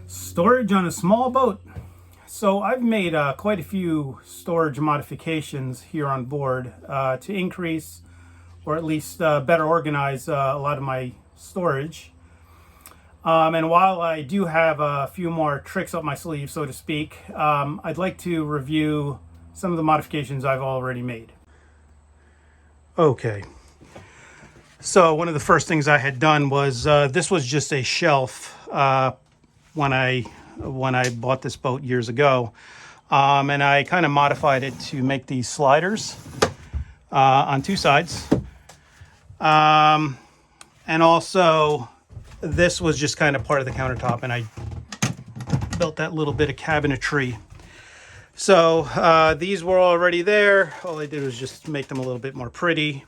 Storage on a small boat. So I've made quite a few storage modifications here on board to increase or at least better organize a lot of my storage. And while I do have a few more tricks up my sleeve, so to speak, I'd like to review some of the modifications I've already made. Okay. So one of the first things I had done was this was just a shelf when I bought this boat years ago, and I kind of modified it to make these sliders on two sides, and also this was just kind of part of the countertop, and I built that little bit of cabinetry. So these were already there. All I did was just make them a little bit more pretty.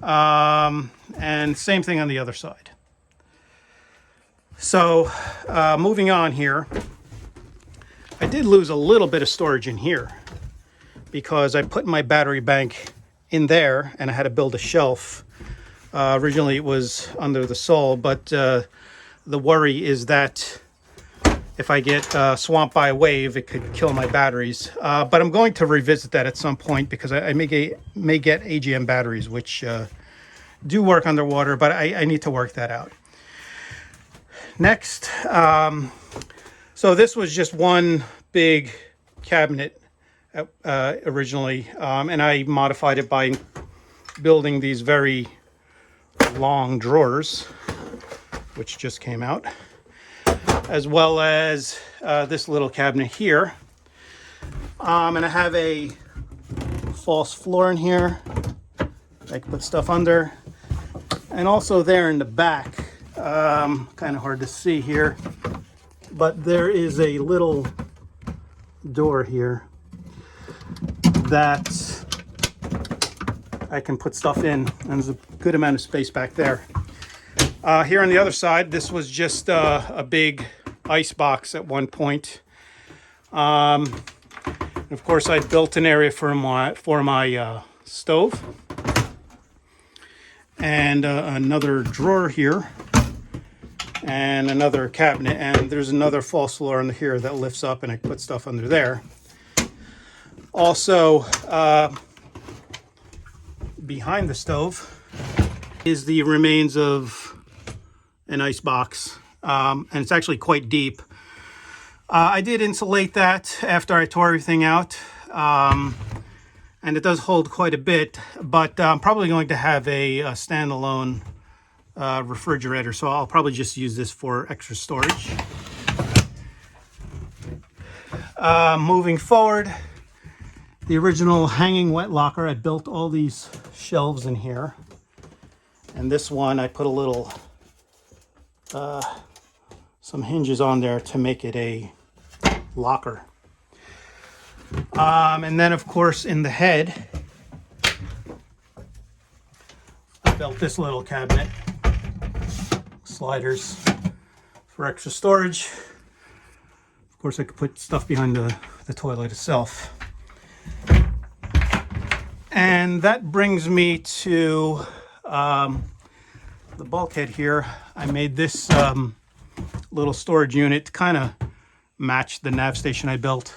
And same thing on the other side. So moving on here, I did lose a little bit of storage in here because I put my battery bank in there and I had to build a shelf. Originally it was under the sole, but the worry is that if I get swamped by a wave, it could kill my batteries. But I'm going to revisit that at some point because I may get AGM batteries, which do work underwater, but I need to work that out. Next, so this was just one big cabinet originally, and I modified it by building these very long drawers, which just came out, as well as this little cabinet here. And I have a false floor in here I can put stuff under, and also there in the back, kind of hard to see here, but there is a little door here that I can put stuff in, and there's a good amount of space back there. Here on the other side, this was just a big ice box at one point. Of course, I built an area for my stove, and another drawer here, and another cabinet, and there's another false floor under here that lifts up, and I put stuff under there. Also, behind the stove is the remains of an ice box, and it's actually quite deep. I did insulate that after I tore everything out, and it does hold quite a bit, but I'm probably going to have a standalone refrigerator, so I'll probably just use this for extra storage. Moving forward, the original hanging wet locker, I built all these shelves in here, and this one I put a little some hinges on there to make it a locker. And then of course in the head I built this little cabinet, sliders for extra storage. Of course I could put stuff behind the toilet itself. And that brings me to the bulkhead here. I made this little storage unit to kind of match the nav station I built,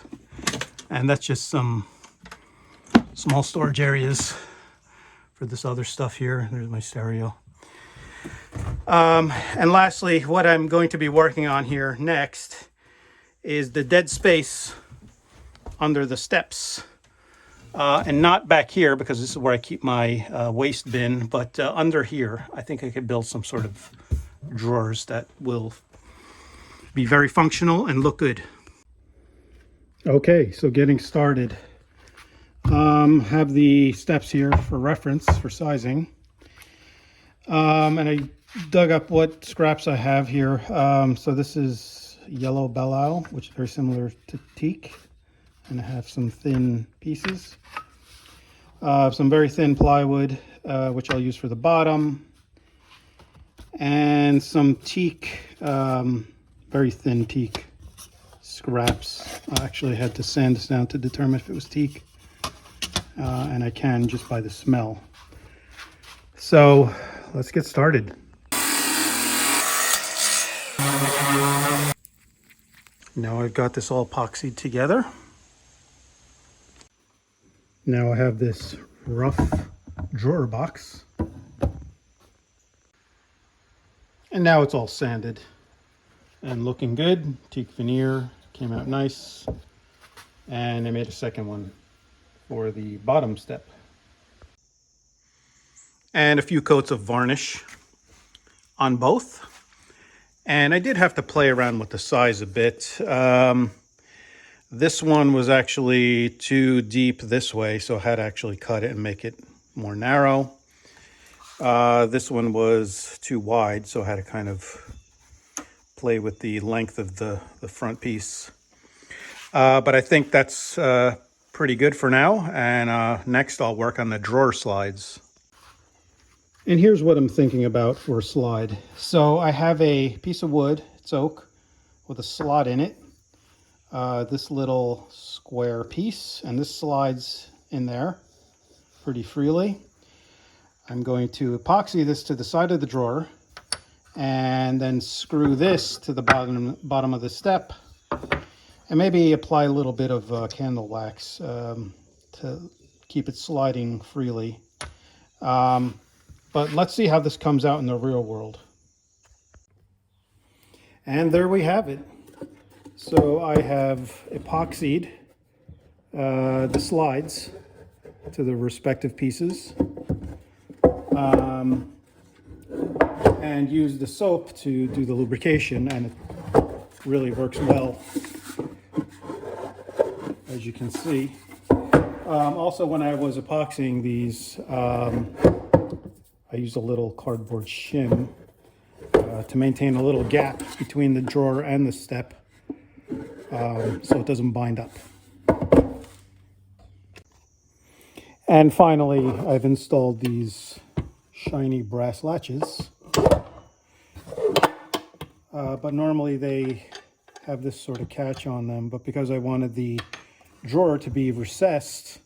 and that's just some small storage areas for this other stuff here. There's my stereo. And lastly, what I'm going to be working on here next is the dead space under the steps, and not back here because this is where I keep my waste bin, but under here I think I could build some sort of drawers that will be very functional and look good. Okay, so getting started. Have the steps here for reference for sizing, and I dug up what scraps I have here. So this is yellow belial, which is very similar to teak, and I have some thin pieces, some very thin plywood, which I'll use for the bottom, and some teak, very thin teak scraps. I actually had to sand this down to determine if it was teak, and I can just by the smell. So let's get started. Now I've got this all epoxied together. Now I have this rough drawer box. And now it's all sanded and looking good. Teak veneer came out nice. And I made a second one for the bottom step. And a few coats of varnish on both. And I did have to play around with the size a bit. This one was actually too deep this way, so I had to actually cut it and make it more narrow. This one was too wide, so I had to kind of play with the length of the front piece. But I think that's pretty good for now. And next I'll work on the drawer slides. And here's what I'm thinking about for a slide. So I have a piece of wood, it's oak, with a slot in it. This little square piece, and this slides in there pretty freely. I'm going to epoxy this to the side of the drawer and then screw this to the bottom of the step, and maybe apply a little bit of candle wax to keep it sliding freely. But let's see how this comes out in the real world. And there we have it. So I have epoxied the slides to the respective pieces, and used the soap to do the lubrication, and it really works well, as you can see. Also, when I was epoxying these, I used a little cardboard shim to maintain a little gap between the drawer and the step, so it doesn't bind up. And finally, I've installed these shiny brass latches. But normally they have this sort of catch on them, but because I wanted the drawer to be recessed,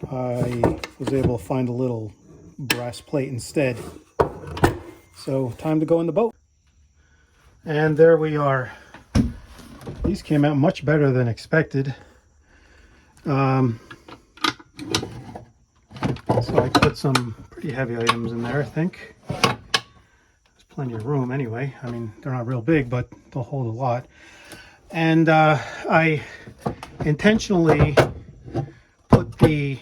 I was able to find a little brass plate instead. So time to go in the boat. And there we are. These came out much better than expected. So I put some pretty heavy items in there, I think. There's plenty of room anyway. I mean, they're not real big, but they'll hold a lot. And I intentionally put the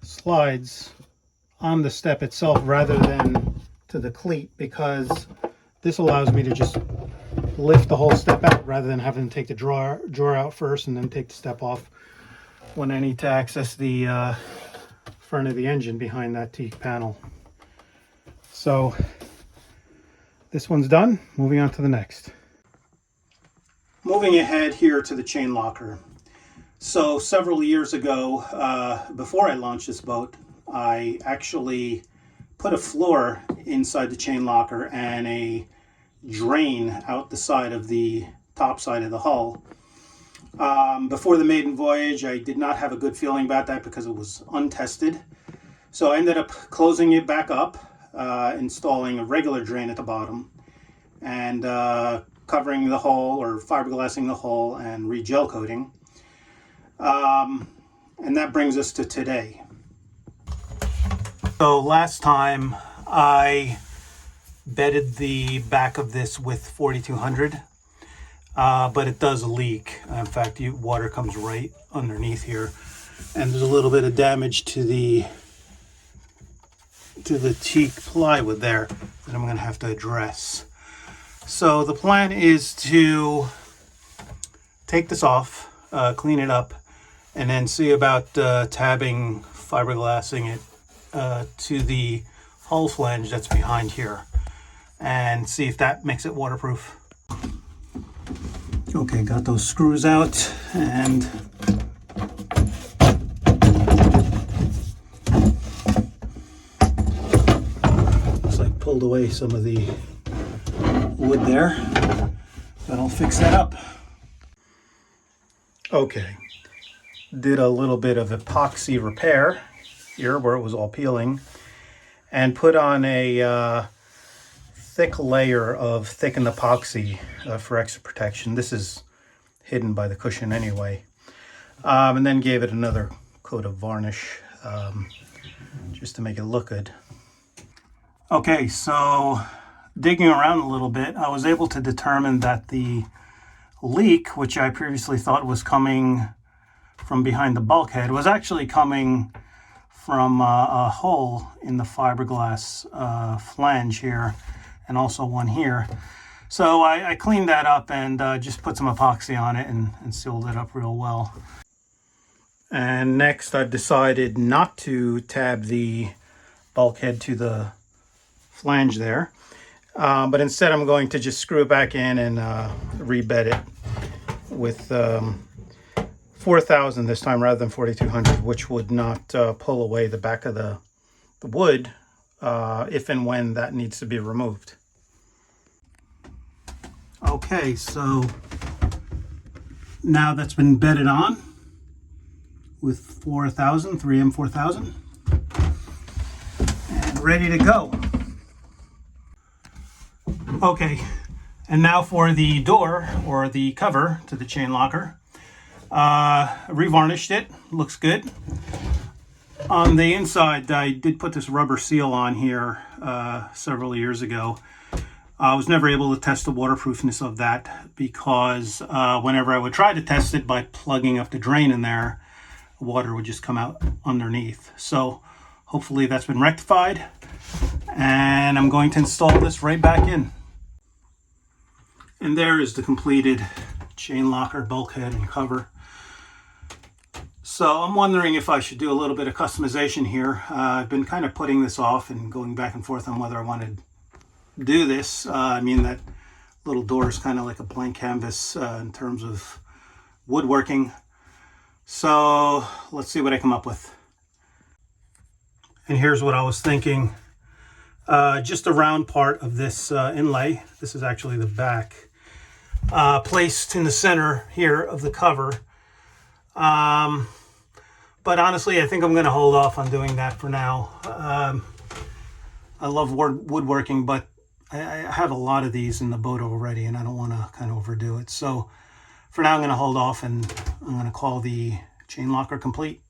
slides on the step itself rather than to the cleat, because this allows me to just lift the whole step out rather than having to take the drawer out first and then take the step off when I need to access the front of the engine behind that teak panel. So this one's done. Moving on to the next. Moving ahead here to the chain locker. So several years ago, before I launched this boat, I actually put a floor inside the chain locker and a drain out the side of the top side of the hull. Before the maiden voyage, I did not have a good feeling about that because it was untested. So I ended up closing it back up, installing a regular drain at the bottom, and covering the hull, or fiberglassing the hull, and re-gel coating. And that brings us to today. So last time I bedded the back of this with 4200, but it does leak. In fact, water comes right underneath here, and there's a little bit of damage to the teak plywood there that I'm going to have to address. So the plan is to take this off, clean it up, and then see about tabbing, fiberglassing it to the hull flange that's behind here, and see if that makes it waterproof. Okay, got those screws out, and looks like pulled away some of the wood there, but I'll fix that up. Okay, did a little bit of epoxy repair here where it was all peeling, and put on a thick layer of thickened epoxy for extra protection. This is hidden by the cushion anyway. And then gave it another coat of varnish just to make it look good. Okay, so digging around a little bit, I was able to determine that the leak, which I previously thought was coming from behind the bulkhead, was actually coming from a hole in the fiberglass flange here, and also one here. So I cleaned that up and just put some epoxy on it and sealed it up real well. And next I've decided not to tab the bulkhead to the flange there, but instead I'm going to just screw it back in and rebed it with 4000 this time rather than 4200, which would not pull away the back of the wood if and when that needs to be removed. Okay, so now that's been bedded on with 4000, 3M 4000, and ready to go. Okay, and now for the door, or the cover to the chain locker. Revarnished it, looks good. On the inside, I did put this rubber seal on here several years ago. I was never able to test the waterproofness of that because whenever I would try to test it by plugging up the drain in there, water would just come out underneath. So hopefully that's been rectified, and I'm going to install this right back in. And there is the completed chain locker, bulkhead, and cover. So I'm wondering if I should do a little bit of customization here. I've been kind of putting this off and going back and forth on whether I wanted to do this. I mean, that little door is kind of like a blank canvas in terms of woodworking. So let's see what I come up with. And here's what I was thinking. Just a round part of this inlay. This is actually the back. Placed in the center here of the cover. But honestly, I think I'm going to hold off on doing that for now. I love woodworking, but I have a lot of these in the boat already, and I don't want to kind of overdo it. So for now, I'm going to hold off, and I'm going to call the chain locker complete.